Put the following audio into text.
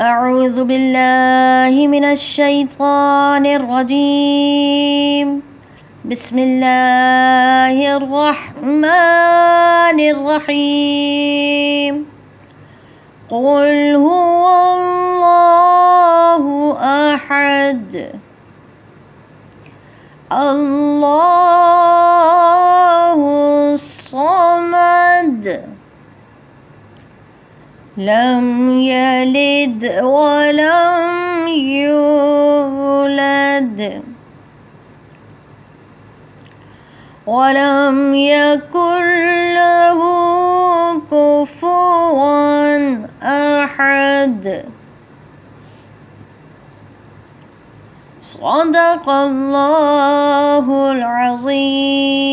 أعوذ بالله من الشيطان الرجيم. بسم الله الرحمن الرحيم. قل هو الله أحد الله الصمد لم يلد ولم يولد ولم يكن له كفوا أحد. صدق الله العظيم.